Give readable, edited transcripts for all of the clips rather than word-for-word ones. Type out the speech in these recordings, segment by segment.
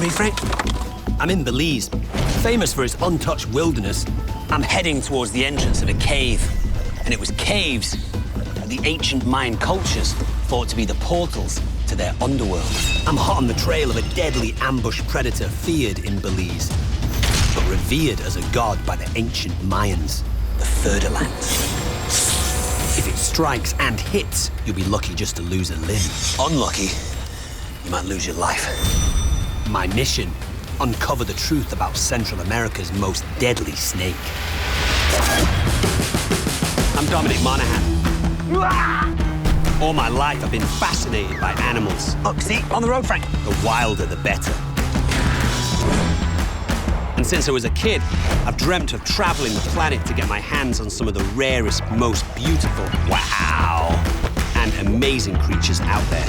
me, Frank? I'm in Belize, famous for its untouched wilderness. I'm heading towards the entrance of a cave. And it was caves that the ancient Mayan cultures thought to be the portals to their underworld. I'm hot on the trail of a deadly ambush predator feared in Belize, but revered as a god by the ancient Mayans. The Fer-de-Lance. If it strikes and hits, you'll be lucky just to lose a limb. Unlucky, you might lose your life. My mission, uncover the truth about Central America's most deadly snake. I'm Dominic Monaghan. All my life, I've been fascinated by animals. Look, see, on the road, Frank. The wilder, the better. And since I was a kid, I've dreamt of traveling the planet to get my hands on some of the rarest, most beautiful, wow, and amazing creatures out there.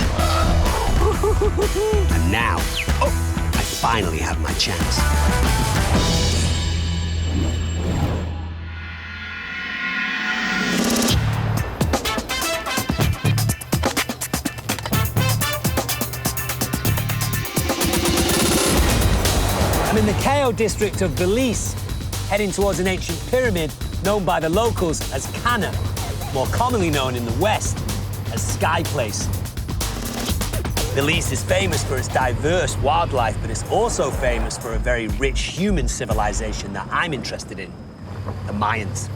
And now, I finally have my chance. I'm in the Cayo district of Belize, heading towards an ancient pyramid known by the locals as Cana, more commonly known in the West as Sky Place. Belize is famous for its diverse wildlife, but it's also famous for a very rich human civilization that I'm interested in, the Mayans.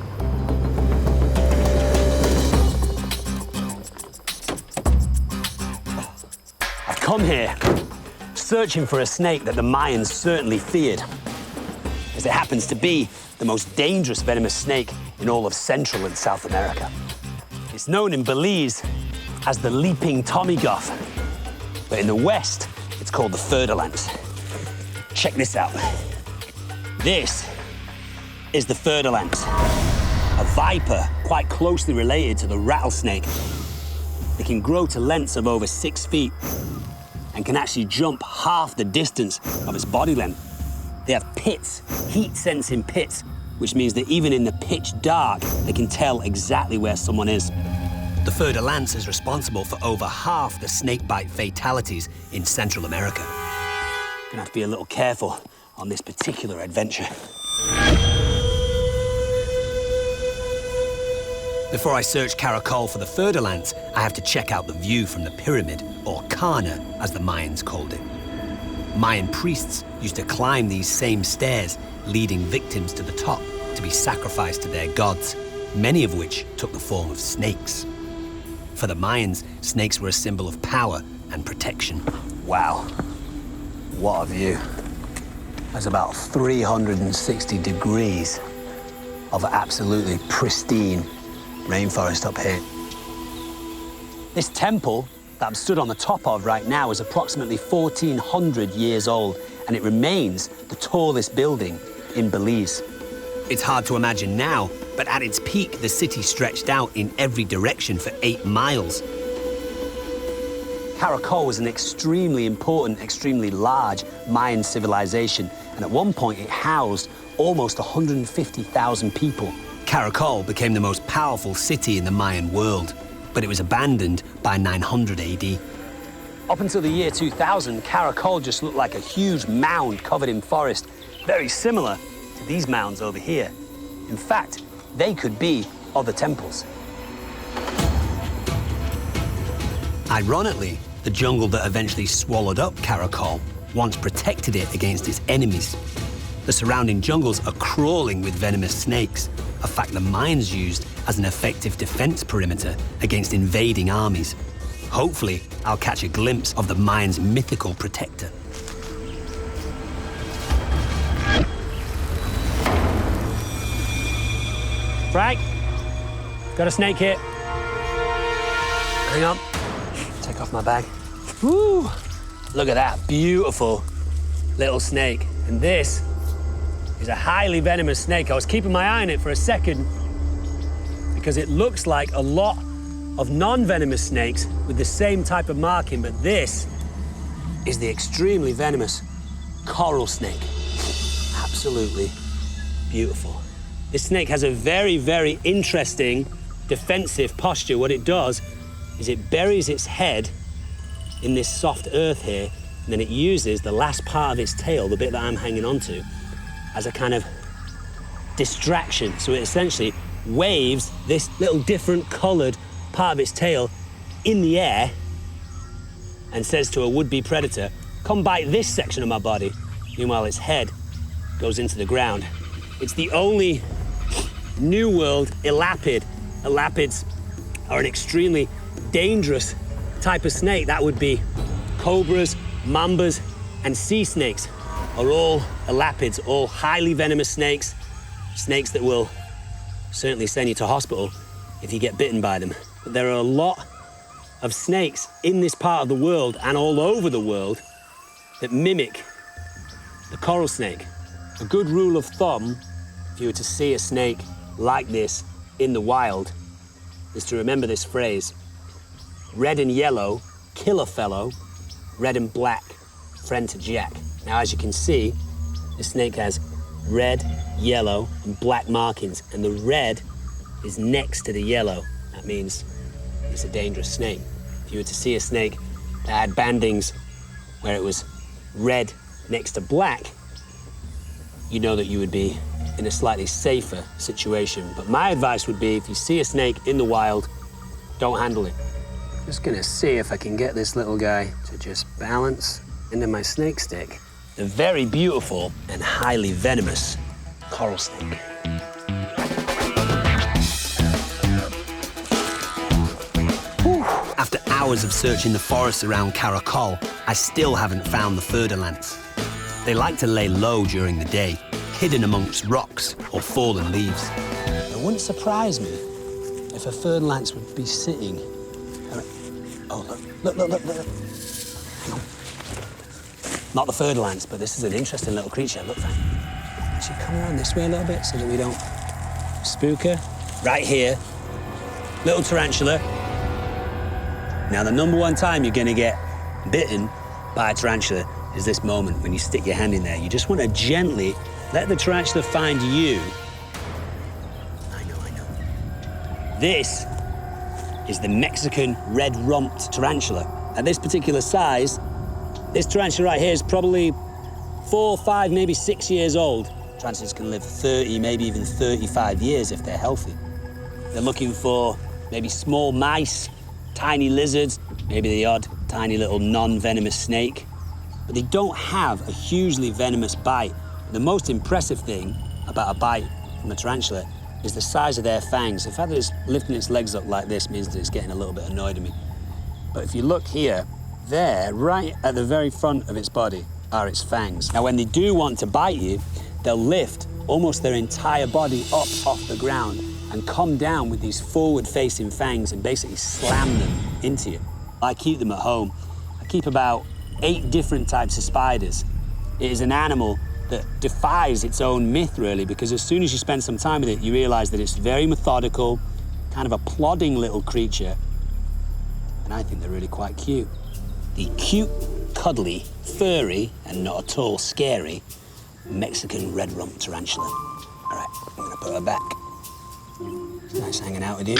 I've come here searching for a snake that the Mayans certainly feared, as it happens to be the most dangerous venomous snake in all of Central and South America. It's known in Belize as the leaping Tommy Goth, but in the West, it's called the Fer-de-Lance. Check this out. This is the Fer-de-Lance, a viper quite closely related to the rattlesnake. It can grow to lengths of over 6 feet and can actually jump half the distance of its body length. They have pits, heat-sensing pits, which means that even in the pitch dark, they can tell exactly where someone is. The Fer-de-Lance is responsible for over half the snakebite fatalities in Central America. Gonna have to be a little careful on this particular adventure. Before I search Caracol for the Fer-de-Lance, I have to check out the view from the pyramid, or Cana, as the Mayans called it. Mayan priests used to climb these same stairs, leading victims to the top to be sacrificed to their gods, many of which took the form of snakes. For the Mayans, snakes were a symbol of power and protection. Wow, what a view. There's about 360 degrees of absolutely pristine rainforest up here. This temple that I'm stood on the top of right now is approximately 1,400 years old, and it remains the tallest building in Belize. It's hard to imagine now, but at its peak, the city stretched out in every direction for 8 miles. Caracol was an extremely important, extremely large Mayan civilization, and at one point it housed almost 150,000 people. Caracol became the most powerful city in the Mayan world, but it was abandoned by 900 AD. Up until the year 2000, Caracol just looked like a huge mound covered in forest, very similar to these mounds over here. In fact, they could be other temples. Ironically, the jungle that eventually swallowed up Caracol once protected it against its enemies. The surrounding jungles are crawling with venomous snakes, a fact the Mayans used as an effective defense perimeter against invading armies. Hopefully, I'll catch a glimpse of the Mayans' mythical protector. Frank, got a snake here. Hang on. Take off my bag. Woo! Look at that beautiful little snake. And this is a highly venomous snake. I was keeping my eye on it for a second because it looks like a lot of non-venomous snakes with the same type of marking, but this is the extremely venomous coral snake. Absolutely beautiful. This snake has a very, very interesting defensive posture. What it does is it buries its head in this soft earth here, And then it uses the last part of its tail, the bit that I'm hanging onto, as a kind of distraction. So it essentially waves this little different colored part of its tail in the air and says to a would-be predator, come bite this section of my body. Meanwhile, its head goes into the ground. It's the only New World elapid. Elapids are an extremely dangerous type of snake. That would be cobras, mambas, and sea snakes are all elapids, all highly venomous snakes, snakes that will certainly send you to hospital if you get bitten by them. But there are a lot of snakes in this part of the world and all over the world that mimic the coral snake. A good rule of thumb, if you were to see a snake like this in the wild, is to remember this phrase: red and yellow, kill a fellow; red and black, friend to Jack. Now, as you can see, the snake has red, yellow, and black markings, and the red is next to the yellow. That means it's a dangerous snake. If you were to see a snake that had bandings where it was red next to black, you know that you would be in a slightly safer situation. But my advice would be, if you see a snake in the wild, don't handle it. Just gonna see if I can get this little guy to just balance into my snake stick. The very beautiful and highly venomous coral snake. After hours of searching the forests around Caracol, I still haven't found the Fer-de-Lance. They like to lay low during the day, hidden amongst rocks or fallen leaves. It wouldn't surprise me if a Fer-de-Lance would be sitting. Oh, look. Hang on. Not the Fer-de-Lance, but this is an interesting little creature. Look, Frank. Actually, come around this way a little bit so that we don't spook her. Right here, little tarantula. Now, the number one time you're gonna get bitten by a tarantula is this moment when you stick your hand in there. You just want to gently let the tarantula find you. I know. This is the Mexican red-rumped tarantula. At this particular size, this tarantula right here is probably 4, 5, maybe 6 years old. Tarantulas can live 30, maybe even 35 years if they're healthy. They're looking for maybe small mice, tiny lizards, maybe the odd tiny little non-venomous snake. But they don't have a hugely venomous bite. The most impressive thing about a bite from a tarantula is the size of their fangs. The fact that it's lifting its legs up like this means that it's getting a little bit annoyed at me. But if you look here, there, right at the very front of its body, are its fangs. Now, when they do want to bite you, they'll lift almost their entire body up off the ground and come down with these forward-facing fangs and basically slam them into you. I keep them at home. I keep about 8 different types of spiders. It is an animal that defies its own myth, really, because as soon as you spend some time with it, you realize that it's very methodical, kind of a plodding little creature, and I think they're really quite cute. The cute, cuddly, furry, and not at all scary Mexican red-rumped tarantula. All right, I'm gonna put her back. Nice hanging out with you.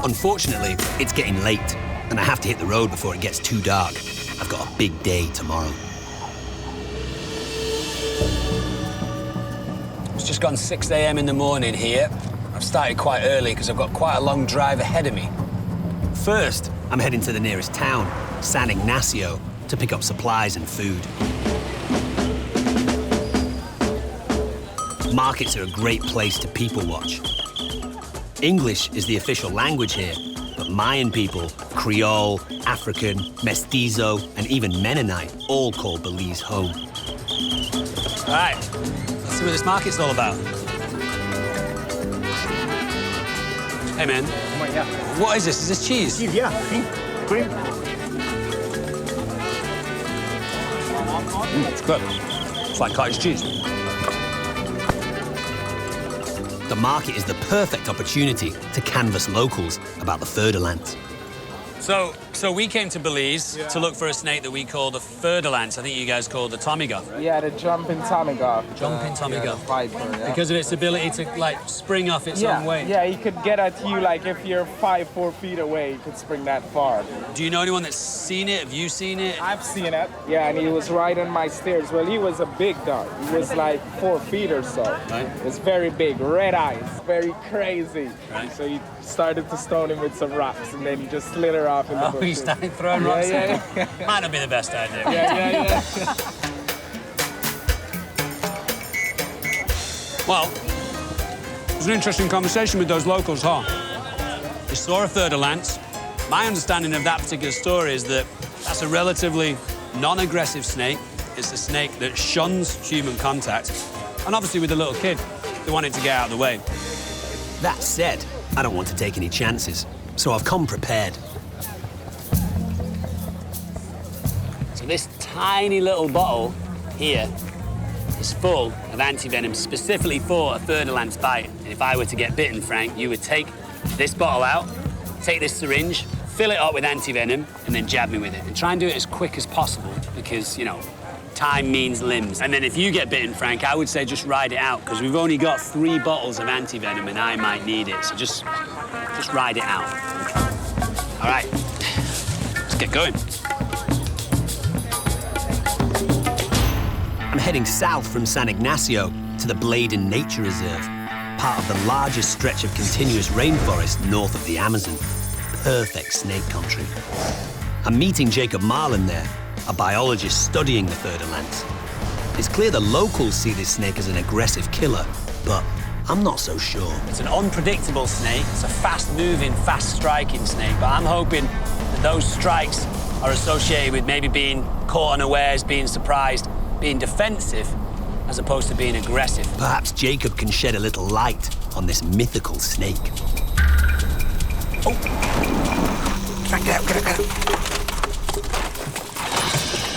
Unfortunately, it's getting late, and I have to hit the road before it gets too dark. I've got a big day tomorrow. It's just gone 6 a.m. in the morning here. I've started quite early because I've got quite a long drive ahead of me. First, I'm heading to the nearest town, San Ignacio, to pick up supplies and food. Markets are a great place to people watch. English is the official language here, but Mayan people, Creole, African, Mestizo, and even Mennonite all call Belize home. All right, let's see what this market's all about. Hey, man. What is this? Is this cheese? Cheese, yeah. Cream. It's good. It's like cottage cheese. The market is the perfect opportunity to canvass locals about the Fer-de-Lance. So, So we came to Belize to look for a snake that we call the Fer-de-Lance. I think you guys call the Tommy Gun. Yeah, the jumping Tommy Gun. Jumping Tommy Yeah, Gun. the viper, yeah. Because of its ability to, like, spring off its own weight. Yeah, he could get at you, like, if you're 4 feet away, he could spring that far. Do you know anyone that's seen it? Have you seen it? I've seen it. Yeah, and he was right on my stairs. Well, he was a big dog. He was like 4 feet or so. Right. It's very big, red eyes, very crazy. Right. So he started to stone him with some rocks, and then he just slid her off in the Oh, bushes. he started throwing rocks? Yeah. Might not be the best idea. Yeah. Well, it was an interesting conversation with those locals, huh? They saw a Fer-de-Lance. My understanding of that particular story is that that's a relatively non-aggressive snake. It's a snake that shuns human contact. And obviously with a little kid, they wanted to get out of the way. That said, I don't want to take any chances, so I've come prepared. So this tiny little bottle here is full of antivenom specifically for a Fer-de-Lance bite. And if I were to get bitten, Frank, you would take this bottle out, take this syringe, fill it up with antivenom, and then jab me with it. And try and do it as quick as possible because, you know, time means limbs. And then if you get bitten, Frank, I would say just ride it out because we've only got 3 bottles of antivenom and I might need it. So just ride it out. All right, let's get going. I'm heading south from San Ignacio to the Belize Nature Reserve, part of the largest stretch of continuous rainforest north of the Amazon. Perfect snake country. I'm meeting Jacob Marlin there, a biologist studying the Fer-de-Lance. It's clear the locals see this snake as an aggressive killer, but I'm not so sure. It's an unpredictable snake. It's a fast-moving, fast-striking snake, but I'm hoping that those strikes are associated with maybe being caught unawares, being surprised, being defensive, as opposed to being aggressive. Perhaps Jacob can shed a little light on this mythical snake. Oh! Frank, get out.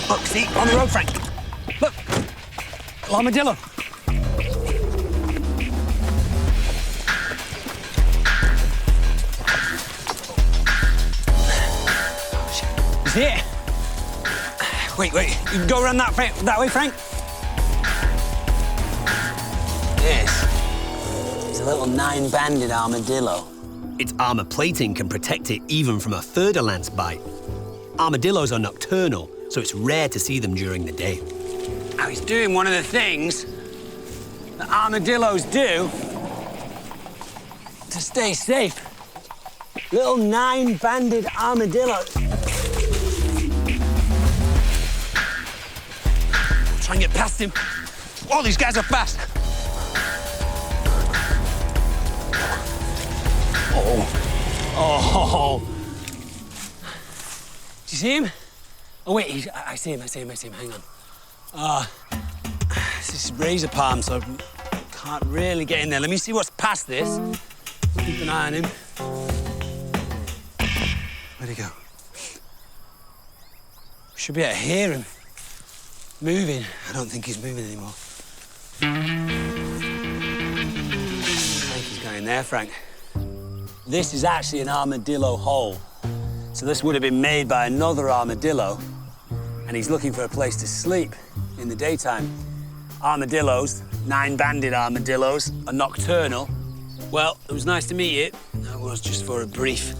Look, see, on the road, Frank. Look, armadillo. He's here. Wait, you can go around that way, Frank. This is a little 9-banded armadillo. Its armor plating can protect it even from a Fer-de-Lance bite. Armadillos are nocturnal, so it's rare to see them during the day. Now, he's doing one of the things that armadillos do to stay safe. Little 9-banded armadillo. Try and get past him. Oh, these guys are fast. Oh. Do you see him? Oh, wait, I see him. Hang on. This is razor palm, so I can't really get in there. Let me see what's past this. Keep an eye on him. Where'd he go? Should be able to hear him moving. I don't think he's moving anymore. I think he's going there, Frank. This is actually an armadillo hole. So this would have been made by another armadillo, and he's looking for a place to sleep in the daytime. Armadillos, 9-banded armadillos, are nocturnal. Well, it was nice to meet you. That was just for a brief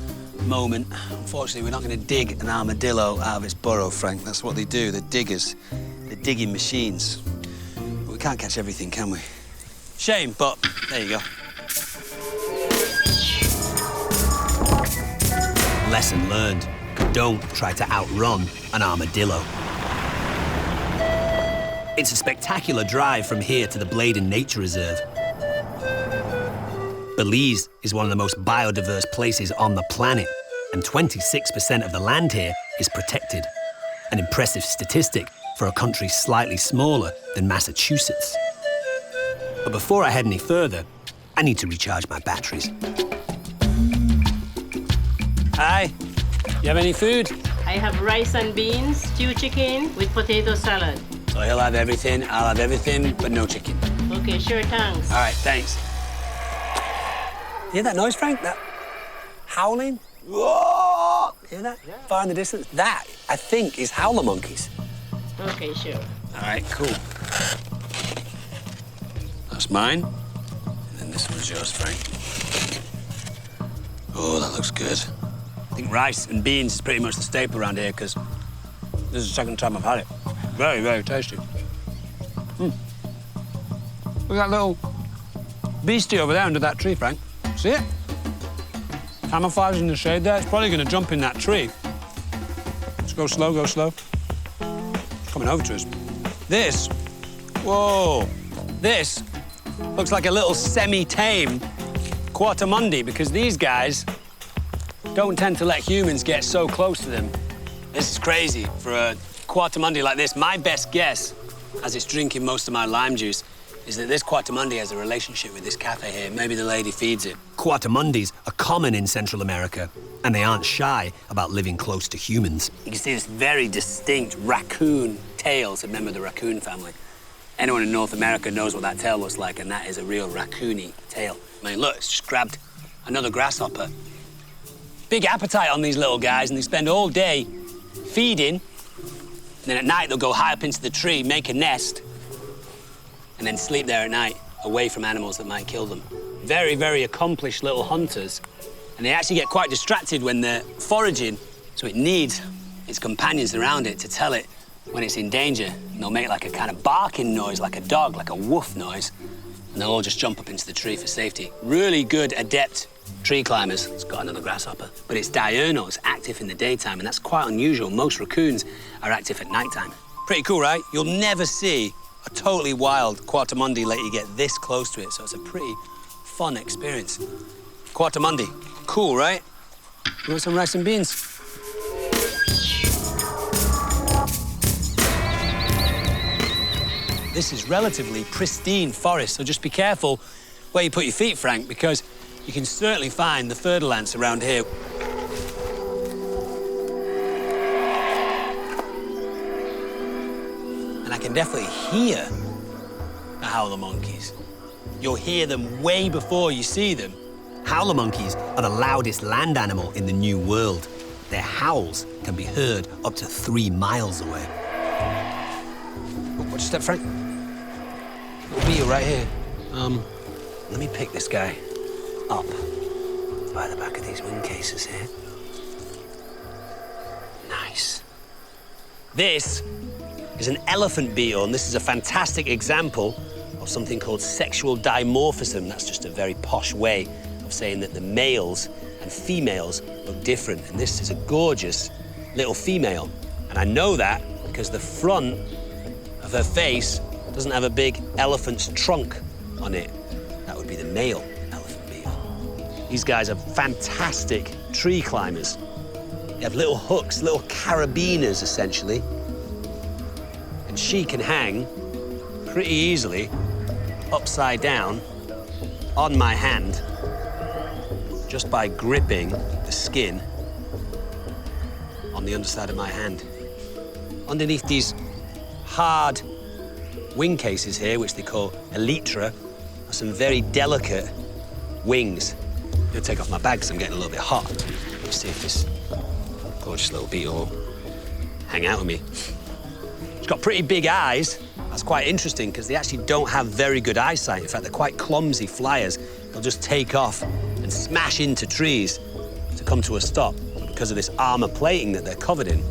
moment. Unfortunately, we're not going to dig an armadillo out of its burrow, Frank. That's what they do, they're diggers. They're digging machines. But we can't catch everything, can we? Shame, but there you go. Lesson learned. Don't try to outrun an armadillo. It's a spectacular drive from here to the Belize Nature Reserve. Belize is one of the most biodiverse places on the planet, and 26% of the land here is protected. An impressive statistic for a country slightly smaller than Massachusetts. But before I head any further, I need to recharge my batteries. Hi. You have any food? I have rice and beans, stewed chicken with potato salad. So he'll have everything, I'll have everything, but no chicken. Okay, sure, thanks. All right, thanks. You hear that noise, Frank? That howling? Whoa! Hear that? Yeah. Far in the distance. That, I think, is howler monkeys. Okay, sure. All right, cool. That's mine. And then this one's yours, Frank. Oh, that looks good. I think rice and beans is pretty much the staple around here because this is the second time I've had it. Very, very tasty. Look at that little beastie over there under that tree, Frank. See it? Camouflage in the shade there. It's probably going to jump in that tree. Let's go slow, go slow. It's coming over to us. This, whoa, this looks like a little semi-tame quartermundi because these guys don't tend to let humans get so close to them. This is crazy for a quartermundi like this. My best guess, as it's drinking most of my lime juice, is that this quartermundi has a relationship with this cafe here. Maybe the lady feeds it. Quartermundis are common in Central America, and they aren't shy about living close to humans. You can see this very distinct raccoon tail. It's a member of the raccoon family. Anyone in North America knows what that tail looks like, and that is a real raccoony tail. I mean, look, it's just grabbed another grasshopper. Big appetite on these little guys, and they spend all day feeding, and then at night they'll go high up into the tree, make a nest, and then sleep there at night, away from animals that might kill them. Very, very accomplished little hunters, and they actually get quite distracted when they're foraging, so it needs its companions around it to tell it when it's in danger. And they'll make like a kind of barking noise, like a dog, like a woof noise, and they'll all just jump up into the tree for safety. Really good, adept tree climbers. It's got another grasshopper. But it's diurnal, it's active in the daytime, and that's quite unusual. Most raccoons are active at nighttime. Pretty cool, right? You'll never see a totally wild quartermundi let you get this close to it, so it's a pretty fun experience. Quartermundi, cool, right? You want some rice and beans? This is relatively pristine forest, so just be careful where you put your feet, Frank, because you can certainly find the Fer-de-Lance around here. And I can definitely hear the howler monkeys. You'll hear them way before you see them. Howler monkeys are the loudest land animal in the New World. Their howls can be heard up to 3 miles away. Oh, watch your step, Frank. Little beetle right here. Let me pick this guy up by the back of these wing cases here. Nice. This is an elephant beetle, and this is a fantastic example of something called sexual dimorphism. That's just a very posh way of saying that the males and females look different. And this is a gorgeous little female. And I know that because the front of her face doesn't have a big elephant's trunk on it. That would be the male elephant beetle. These guys are fantastic tree climbers. They have little hooks, little carabiners, essentially. And she can hang pretty easily upside down on my hand just by gripping the skin on the underside of my hand. Underneath these hard wing cases here, which they call elytra, are some very delicate wings. I'm gonna take off my bag because I'm getting a little bit hot. Let's see if this gorgeous little beetle will hang out with me. It's got pretty big eyes. That's quite interesting because they actually don't have very good eyesight. In fact, they're quite clumsy flyers. They'll just take off and smash into trees to come to a stop. But because of this armor plating that they're covered in,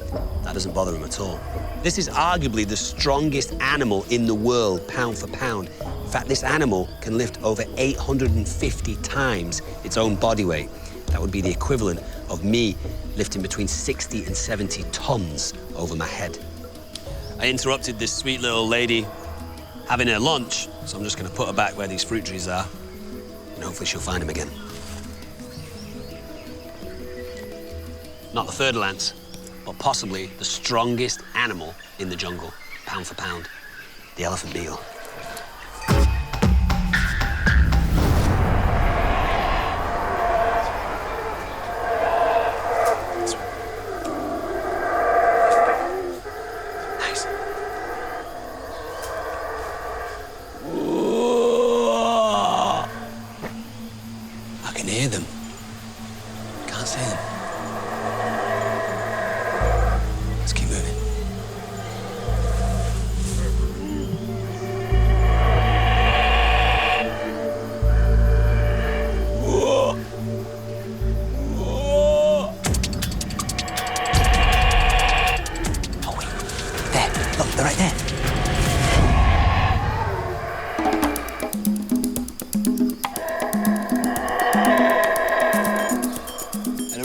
that doesn't bother them at all. This is arguably the strongest animal in the world, pound for pound. In fact, this animal can lift over 850 times its own body weight. That would be the equivalent of me lifting between 60 and 70 tons over my head. I interrupted this sweet little lady having her lunch, so I'm just going to put her back where these fruit trees are, and hopefully she'll find them again. Not the Fer-de-Lance, but possibly the strongest animal in the jungle, pound for pound, the elephant beetle. Nice. Whoa. I can hear them. Can't see them.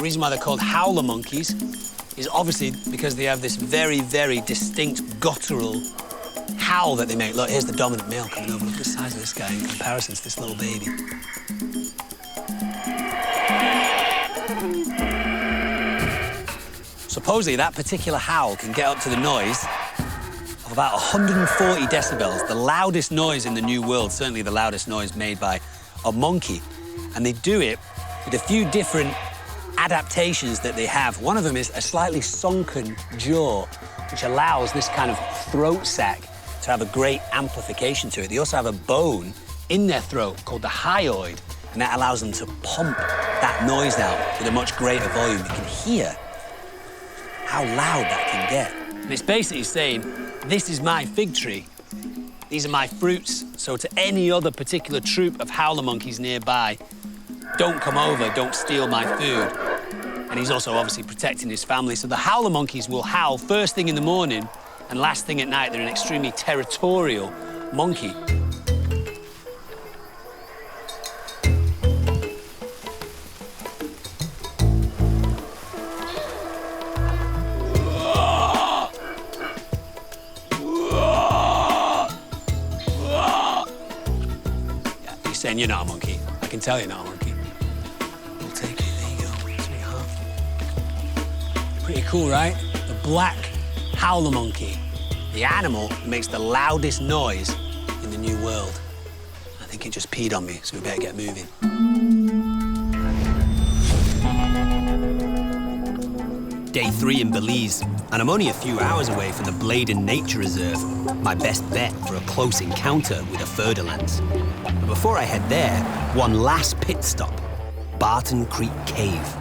reason why they're called howler monkeys is obviously because they have this very, very distinct guttural howl that they make. Look, here's the dominant male coming over. Look at the size of this guy in comparison to this little baby. Supposedly, that particular howl can get up to the noise of about 140 decibels, the loudest noise in the New World, certainly the loudest noise made by a monkey. And they do it with a few different adaptations that they have. One of them is a slightly sunken jaw, which allows this kind of throat sac to have a great amplification to it. They also have a bone in their throat called the hyoid, and that allows them to pump that noise out with a much greater volume. You can hear how loud that can get. And it's basically saying, this is my fig tree. These are my fruits. So to any other particular troop of howler monkeys nearby, don't come over, don't steal my food. And he's also obviously protecting his family. So the howler monkeys will howl first thing in the morning and last thing at night. They're an extremely territorial monkey. Saying you're not a monkey. I can tell you're not a monkey. We'll take it. There you go, sweetheart. Pretty cool, right? The black howler monkey. The animal that makes the loudest noise in the New World. I think it just peed on me, so we better get moving. Day 3 in Belize, and I'm only a few hours away from the Bladen Nature Reserve, my best bet for a close encounter with a Fer-de-Lance. But before I head there, one last pit stop, Barton Creek Cave.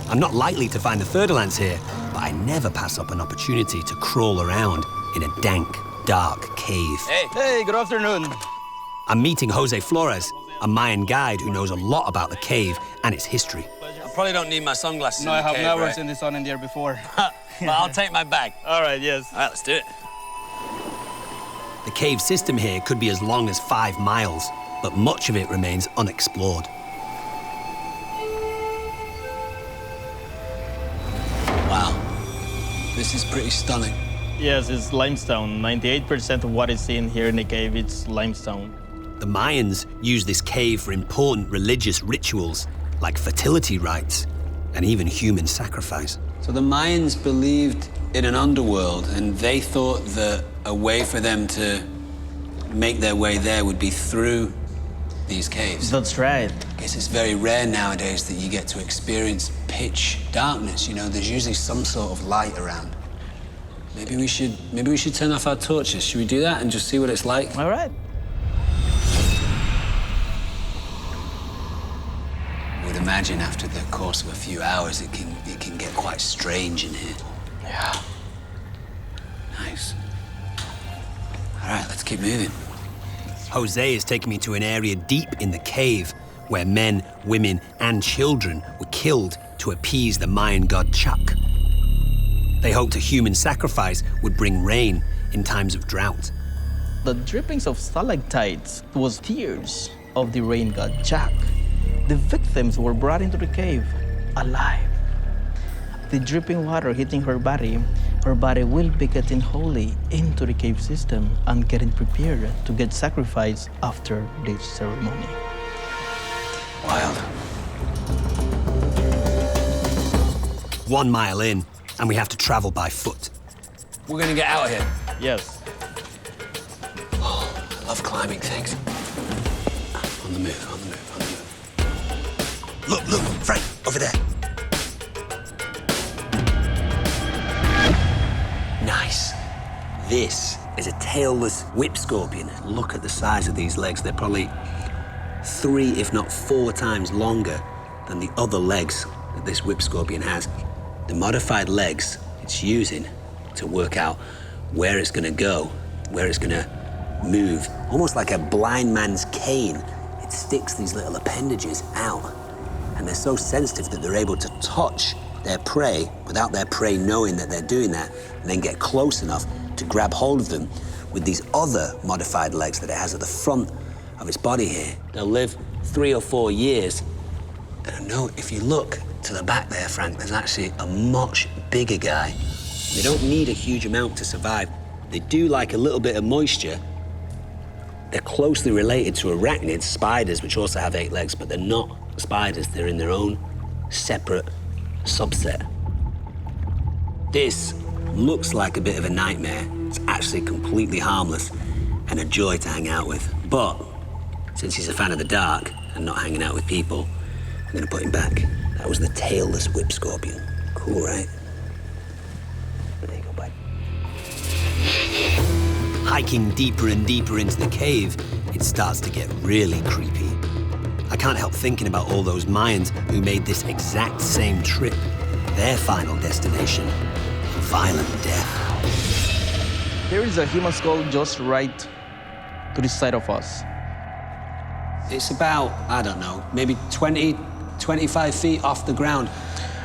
I'm not likely to find the Fer-de-Lance here, but I never pass up an opportunity to crawl around in a dank, dark cave. Hey, good afternoon. I'm meeting Jose Flores, a Mayan guide who knows a lot about the cave and its history. I probably don't need my sunglasses. No, I have never seen the sun in there before. But I'll take my bag. All right, yes. All right, let's do it. The cave system here could be as long as 5 miles, but much of it remains unexplored. Wow, this is pretty stunning. Yes, it's limestone. 98% of what is seen here in the cave, it's limestone. The Mayans used this cave for important religious rituals, like fertility rites and even human sacrifice. So the Mayans believed in an underworld, and they thought that a way for them to make their way there would be through these caves. That's right. I guess it's very rare nowadays that you get to experience pitch darkness. You know, there's usually some sort of light around. Maybe we should turn off our torches. Should we do that and just see what it's like? All right. I would imagine after the course of a few hours, it can get quite strange in here. Yeah. Nice. All right, let's keep moving. Jose is taking me to an area deep in the cave where men, women, and children were killed to appease the Mayan god Chak. They hoped a human sacrifice would bring rain in times of drought. The drippings of stalactites was tears of the rain god Chak. The victims were brought into the cave alive. The dripping water hitting her body will be getting holy into the cave system and getting prepared to get sacrificed after this ceremony. Wild. 1 mile in, and we have to travel by foot. We're gonna get out of here. Yes. Oh, I love climbing things. On the move, on the move, on the move. Look, Frank, over there. Nice. This is a tailless whip scorpion. Look at the size of these legs. They're probably 3, if not 4 times longer than the other legs that this whip scorpion has. The modified legs it's using to work out where it's gonna go, where it's gonna move. Almost like a blind man's cane. It sticks these little appendages out, and they're so sensitive that they're able to touch their prey without their prey knowing that they're doing that, and then get close enough to grab hold of them with these other modified legs that it has at the front of its body here. They'll live 3 or 4 years And I know if you look to the back there, Frank, there's actually a much bigger guy. They don't need a huge amount to survive. They do like a little bit of moisture. They're closely related to arachnids, spiders, which also have 8 legs, but they're not spiders. They're in their own separate subset. This looks like a bit of a nightmare. It's actually completely harmless and a joy to hang out with. But since he's a fan of the dark and not hanging out with people, I'm gonna put him back. That was the tailless whip scorpion. Cool, right? There you go, bud. Hiking deeper and deeper into the cave, it starts to get really creepy. I can't help thinking about all those Mayans who made this exact same trip, their final destination, a violent death. There is a human skull just right to the side of us. It's about, I don't know, maybe 20, 25 feet off the ground.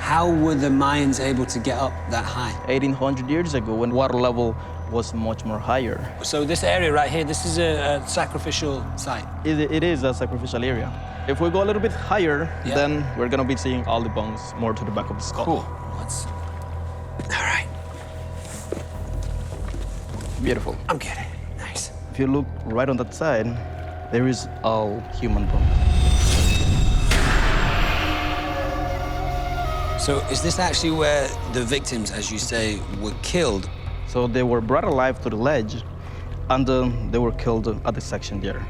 How were the Mayans able to get up that high? 1800 years ago, when water level was much more higher. So this area right here, this is a sacrificial site. It is a sacrificial area. If we go a little bit higher, Yeah. then we're gonna be seeing all the bones more to the back of the skull. Cool. Let's... All right. Beautiful. I'm getting it. Nice. If you look right on that side, there is all human bones. So is this actually where the victims, as you say, were killed? So they were brought alive to the ledge, and they were killed at the section there.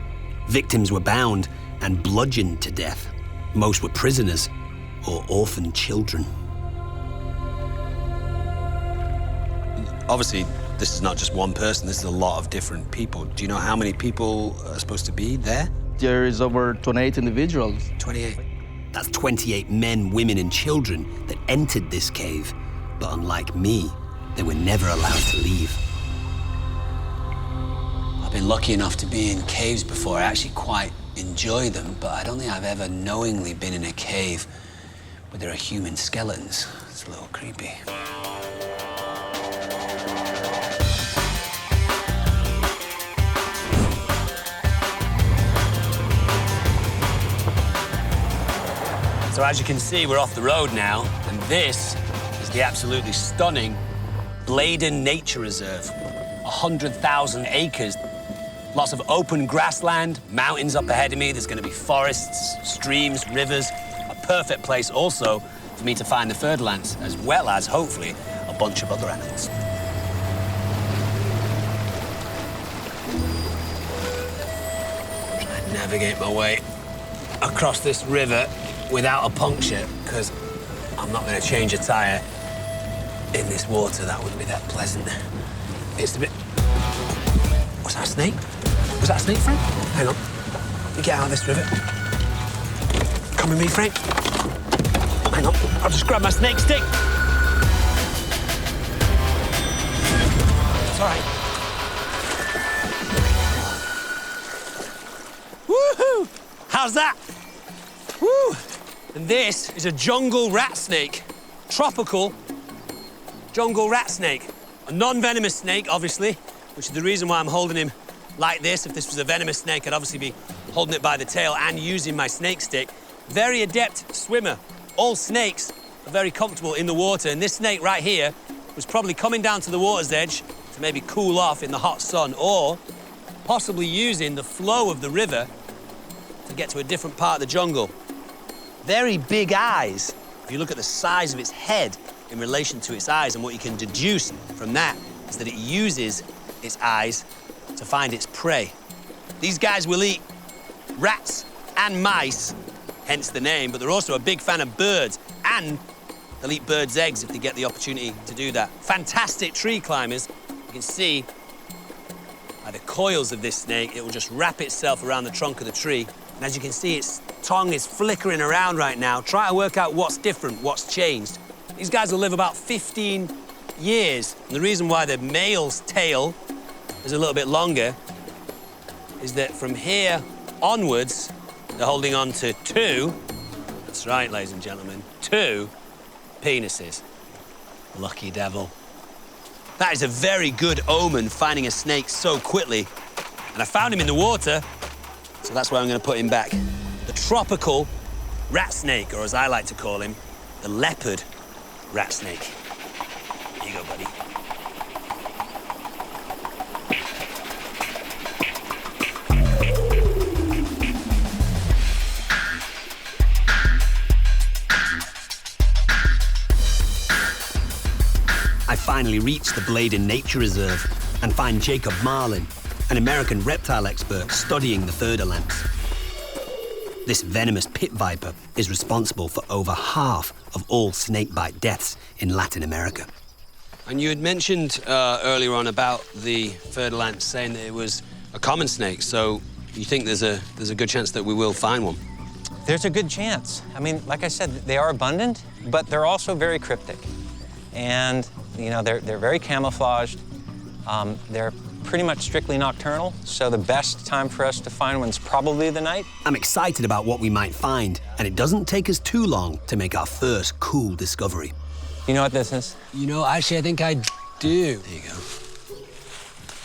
Victims were bound and bludgeoned to death. Most were prisoners or orphaned children. Obviously, this is not just one person, this is a lot of different people. Do you know how many people are supposed to be there? There is over 28 individuals. 28. That's 28 men, women, and children that entered this cave. But unlike me, they were never allowed to leave. I've been lucky enough to be in caves before. I actually quite enjoy them, but I don't think I've ever knowingly been in a cave where there are human skeletons. It's a little creepy. So as you can see, we're off the road now, and this is the absolutely stunning Bladen Nature Reserve. 100,000 acres. Lots of open grassland, mountains up ahead of me. There's going to be forests, streams, rivers. A perfect place also for me to find the Fer-de-Lance, as well as, hopefully, a bunch of other animals. Try and navigate my way across this river without a puncture, because I'm not going to change a tyre in this water. That wouldn't be that pleasant. It's a bit... Was that a snake? Was that a snake, Frank? Hang on. You get out of this river. Come with me, Frank. Hang on. I'll just grab my snake stick. It's all right. Woohoo! How's that? Woo! And this is a jungle rat snake. Tropical jungle rat snake. A non-venomous snake, obviously, which is the reason why I'm holding him like this. If this was a venomous snake, I'd obviously be holding it by the tail and using my snake stick. Very adept swimmer. All snakes are very comfortable in the water, and this snake right here was probably coming down to the water's edge to maybe cool off in the hot sun, or possibly using the flow of the river to get to a different part of the jungle. Very big eyes. If you look at the size of its head in relation to its eyes, and what you can deduce from that is that it uses its eyes to find its prey. These guys will eat rats and mice, hence the name, but they're also a big fan of birds, and they'll eat birds' eggs if they get the opportunity to do that. Fantastic tree climbers. You can see by the coils of this snake, it will just wrap itself around the trunk of the tree. And as you can see, its tongue is flickering around right now. Try to work out what's different, what's changed. These guys will live about 15 years. And the reason why the male's tail is a little bit longer is that from here onwards, they're holding on to 2, that's right, ladies and gentlemen, 2 penises. Lucky devil. That is a very good omen, finding a snake so quickly. And I found him in the water, so that's where I'm going to put him back. The tropical rat snake, or as I like to call him, the leopard rat snake. Here you go, buddy. I finally reach the Bladen Nature Reserve and find Jacob Marlin, an American reptile expert studying the Fer-de-Lance. This venomous pit viper is responsible for over half of all snakebite deaths in Latin America. And you had mentioned earlier on about the Fer-de-Lance, saying that it was a common snake, so you think there's a good chance that we will find one? There's a good chance. I mean, like I said, they are abundant, but they're also very cryptic. And, you know, they're very camouflaged. They're pretty much strictly nocturnal, so the best time for us to find one's probably the night. I'm excited about what we might find, and it doesn't take us too long to make our first cool discovery. You know what this is? You know, actually, I think I do. There you go.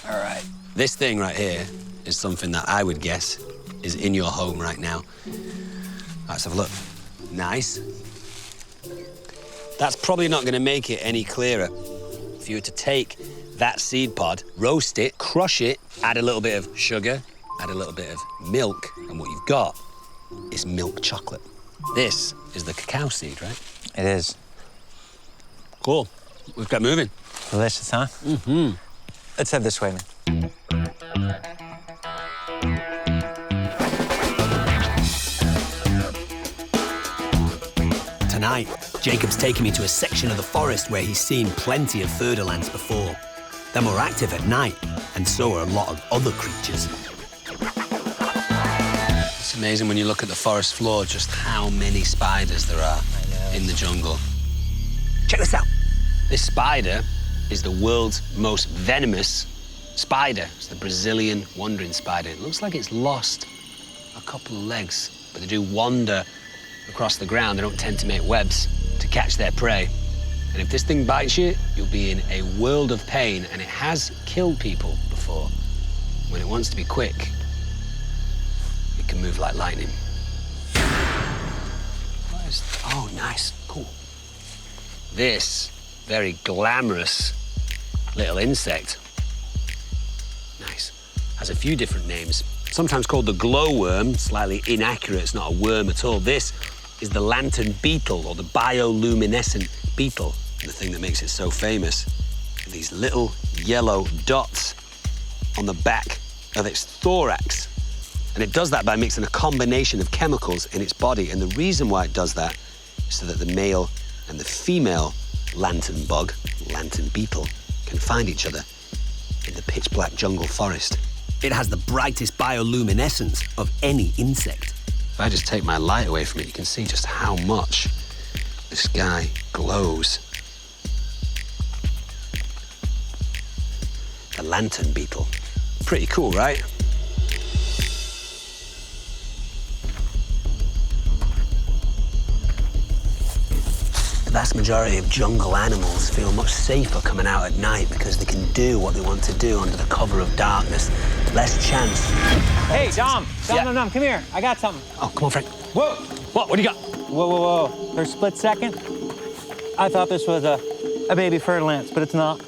All right. This thing right here is something that I would guess is in your home right now. Let's have a look. Nice. That's probably not going to make it any clearer. If you were to take that seed pod, roast it, crush it, add a little bit of sugar, add a little bit of milk, and what you've got is milk chocolate. This is the cacao seed, right? It is. Cool. We've got moving. Delicious, huh? Mm-hmm. Let's head this way, man. Tonight, Jacob's taking me to a section of the forest where he's seen plenty of Fer-de-Lance before. They're more active at night, and so are a lot of other creatures. It's amazing when you look at the forest floor just how many spiders there are in the jungle. Check this out. This spider is the world's most venomous spider. It's the Brazilian wandering spider. It looks like it's lost a couple of legs, but they do wander across the ground. They don't tend to make webs to catch their prey. And if this thing bites you, you'll be in a world of pain, and it has killed people before. When it wants to be quick, it can move like lightning. Oh, nice, cool. This very glamorous little insect, nice, has a few different names. Sometimes called the glowworm, slightly inaccurate, it's not a worm at all. This is the lantern beetle, or the bioluminescent beetle, the thing that makes it so famous. These little yellow dots on the back of its thorax. And it does that by mixing a combination of chemicals in its body. And the reason why it does that is so that the male and the female lantern bug, lantern beetle, can find each other in the pitch black jungle forest. It has the brightest bioluminescence of any insect. If I just take my light away from it, you can see just how much this guy glows. The lantern beetle. Pretty cool, right? The vast majority of jungle animals feel much safer coming out at night because they can do what they want to do under the cover of darkness. Less chance. Hey, Dom, come here. I got something. Oh, come on, Frank. Whoa. What do you got? Whoa. For a split second, I thought this was a baby Fer-de-Lance, but it's not.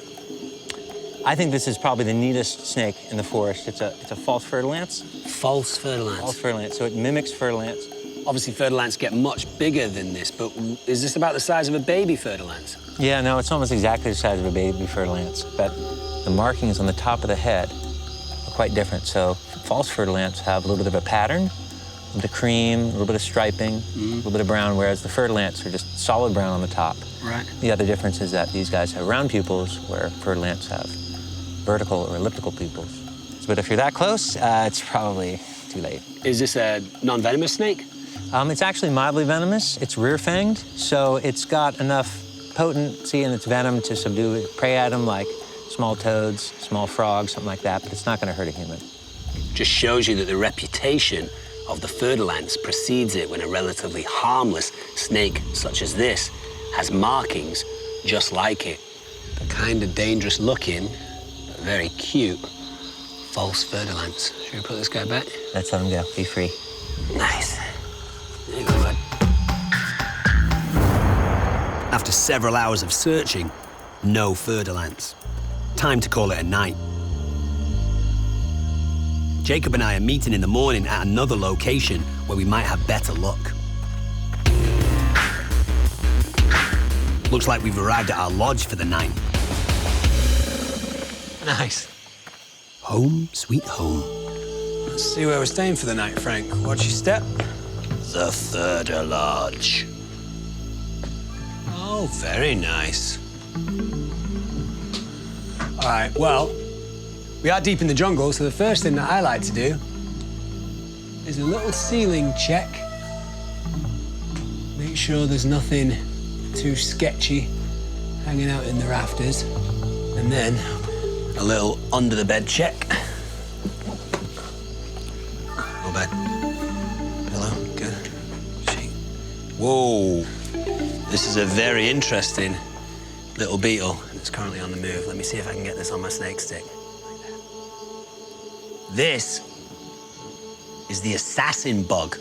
I think this is probably the neatest snake in the forest. It's a false Fer-de-Lance. False Fer-de-Lance. False Fer-de-Lance, so it mimics Fer-de-Lance. Obviously, Fer-de-Lance get much bigger than this, but is this about the size of a baby Fer-de-Lance? Yeah, no, it's almost exactly the size of a baby Fer-de-Lance, but the markings on the top of the head are quite different. So false Fer-de-Lance have a little bit of a pattern, a little bit of cream, a little bit of striping, a little bit of brown, whereas the Fer-de-Lance are just solid brown on the top. Right. The other difference is that these guys have round pupils, where Fer-de-Lance have vertical or elliptical pupils. But if you're that close, it's probably too late. Is this a non-venomous snake? It's actually mildly venomous. It's rear-fanged, so it's got enough potency in its venom to subdue prey at them, like small toads, small frogs, something like that, but it's not going to hurt a human. Just shows you that the reputation of the Fer-de-Lance precedes it when a relatively harmless snake such as this has markings just like it. Kind of dangerous looking, but very cute. False Fer-de-Lance. Should we put this guy back? Let's let him go. Be free. Nice. There you go, bud. After several hours of searching, no Fer-de-Lance. Time to call it a night. Jacob and I are meeting in the morning at another location where we might have better luck. Looks like we've arrived at our lodge for the night. Nice. Home, sweet home. Let's see where we're staying for the night, Frank. Watch your step. The Fer-de-Lance. Oh, very nice. All right, well, we are deep in the jungle, so the first thing that I like to do is a little ceiling check. Make sure there's nothing too sketchy hanging out in the rafters. And then a little under the bed check. No bed. Pillow, good. Sheet. Whoa. This is a very interesting little beetle, and it's currently on the move. Let me see if I can get this on my snake stick. This is the assassin bug.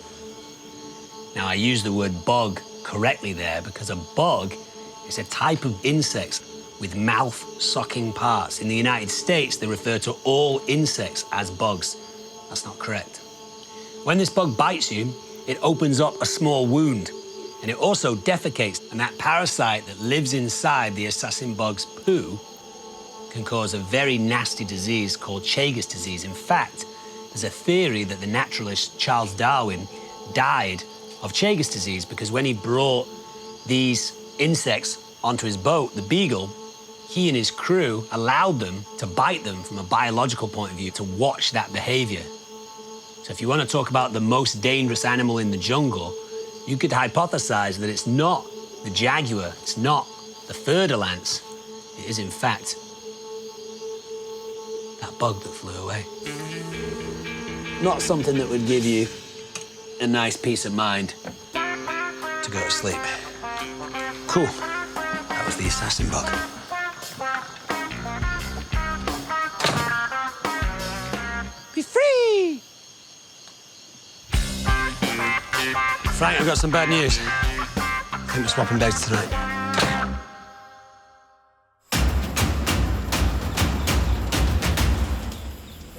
Now, I use the word bug correctly there because a bug is a type of insect with mouth-sucking parts. In the United States, they refer to all insects as bugs. That's not correct. When this bug bites you, it opens up a small wound, and it also defecates, and that parasite that lives inside the assassin bug's poo can cause a very nasty disease called Chagas disease. In fact, there's a theory that the naturalist Charles Darwin died of Chagas disease because when he brought these insects onto his boat, the beagle, he and his crew allowed them to bite them from a biological point of view to watch that behavior. So if you want to talk about the most dangerous animal in the jungle, you could hypothesize that it's not the jaguar, it's not the Fer-de-Lance, it is in fact that bug that flew away. Not something that would give you a nice peace of mind to go to sleep. Cool. That was the assassin bug. Be free! Frank, I've got some bad news. I think we're swapping beds tonight.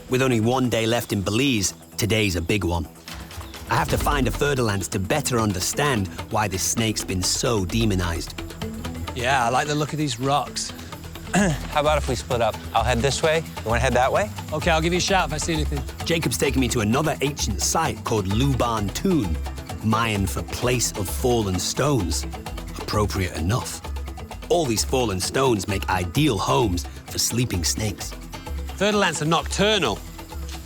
With only one day left in Belize, today's a big one. I have to find a Fer-de-Lance to better understand why this snake's been so demonized. Yeah, I like the look of these rocks. How about if we split up? I'll head this way. You want to head that way? Okay, I'll give you a shout if I see anything. Jacob's taken me to another ancient site called Luban Tun, Mayan for place of fallen stones. Appropriate enough. All these fallen stones make ideal homes for sleeping snakes. Fer-de-Lance are nocturnal,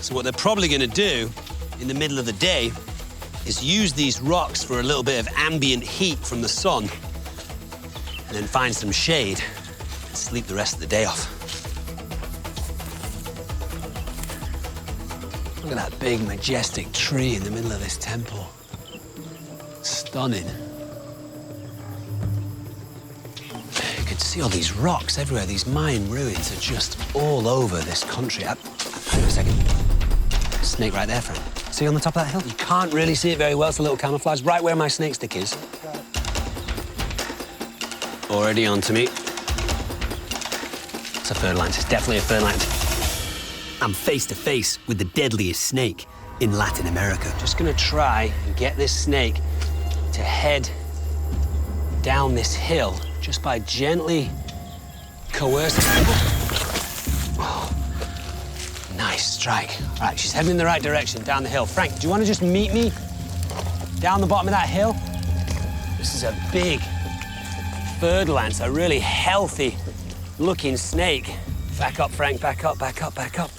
so what they're probably going to do in the middle of the day is use these rocks for a little bit of ambient heat from the sun and then find some shade and sleep the rest of the day off. Look at that big, majestic tree in the middle of this temple. Stunning. You can see all these rocks everywhere. These Mayan ruins are just all over this country. Hang on a second. Snake right there, friend. See on the top of that hill? You can't really see it very well. It's a little camouflage. Right where my snake stick is. Already on to me. It's a Fer-de-Lance. It's definitely a Fer-de-Lance. I'm face to face with the deadliest snake in Latin America. Just gonna try and get this snake to head down this hill just by gently coercing. Oh, nice strike. All right, she's heading in the right direction, down the hill. Frank, do you want to just meet me down the bottom of that hill? This is a big Fer-de-Lance, a really healthy-looking snake. Back up, Frank, back up, back up, back up.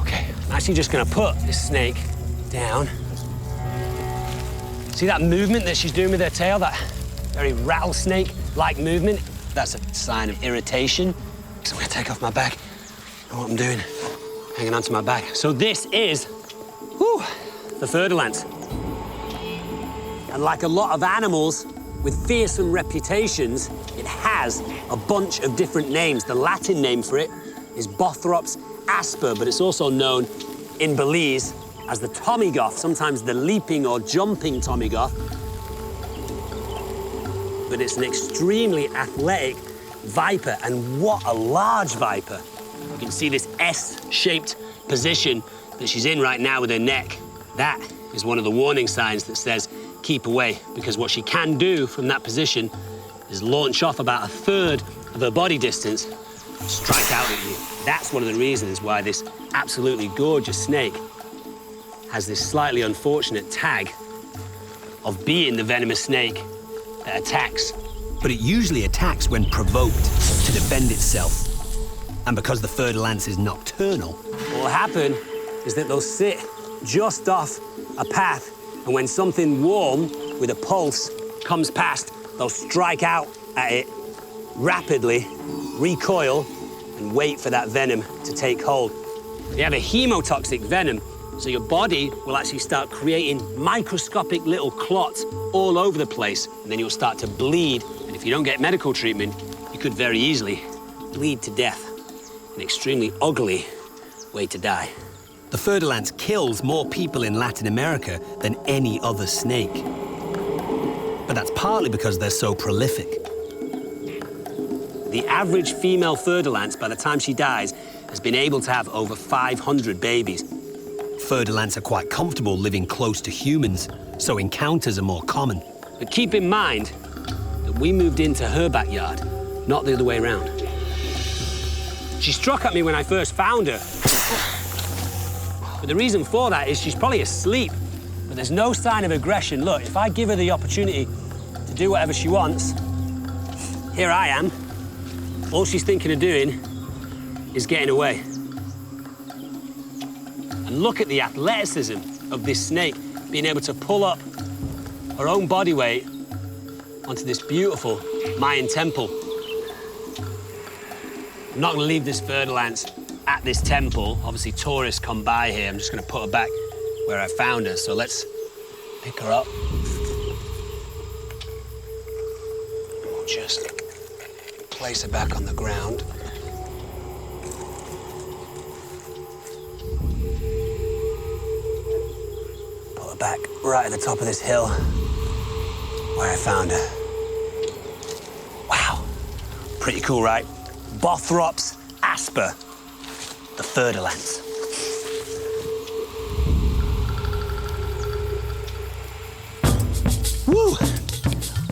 Okay, I'm actually just gonna put this snake down. See that movement that she's doing with her tail, that very rattlesnake-like movement? That's a sign of irritation. So I'm gonna take off my bag. I know what I'm doing, hanging onto my bag. So this is, the Fer-de-Lance. And like a lot of animals with fearsome reputations, it has a bunch of different names. The Latin name for it is Bothrops asper, but it's also known in Belize as the Tommygoth, sometimes the leaping or jumping Tommygoth. but it's an extremely athletic viper, and what a large viper. You can see this S-shaped position that she's in right now with her neck. That is one of the warning signs that says keep away, because what she can do from that position is launch off about a third of her body distance, strike out at you. That's one of the reasons why this absolutely gorgeous snake has this slightly unfortunate tag of being the venomous snake that attacks. But it usually attacks when provoked to defend itself. And because the Fer-de-Lance is nocturnal, What will happen is that they'll sit just off a path, and when something warm with a pulse comes past, they'll strike out at it rapidly, recoil, and wait for that venom to take hold. They have a hemotoxic venom, so your body will actually start creating microscopic little clots all over the place, and then you'll start to bleed. And if you don't get medical treatment, you could very easily bleed to death. An extremely ugly way to die. the Fer-de-Lance kills more people in Latin America than any other snake. But that's partly because they're so prolific. The average female Fer-de-Lance, by the time she dies, has been able to have over 500 babies. Fer-de-Lance are quite comfortable living close to humans, so encounters are more common. But keep in mind that we moved into her backyard, not the other way around. She struck at me when I first found her. But the reason for that is she's probably asleep, but there's no sign of aggression. Look, if I give her the opportunity to do whatever she wants, here I am. All she's thinking of doing is getting away. And look at the athleticism of this snake, being able to pull up her own body weight onto this beautiful Mayan temple. I'm not gonna leave this Fer-de-Lance at this temple. Obviously, tourists come by here. I'm just gonna put her back where I found her. So let's pick her up. We'll just place her back on the ground. Put her back right at the top of this hill where I found her. Wow, pretty cool, right? Bothrops asper, the Fer-de-Lance. Woo!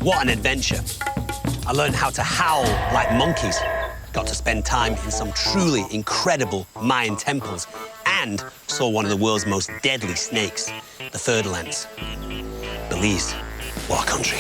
What an adventure. I learned how to howl like monkeys, got to spend time in some truly incredible Mayan temples, and saw one of the world's most deadly snakes, the Fer-de-Lance. Belize, what a country.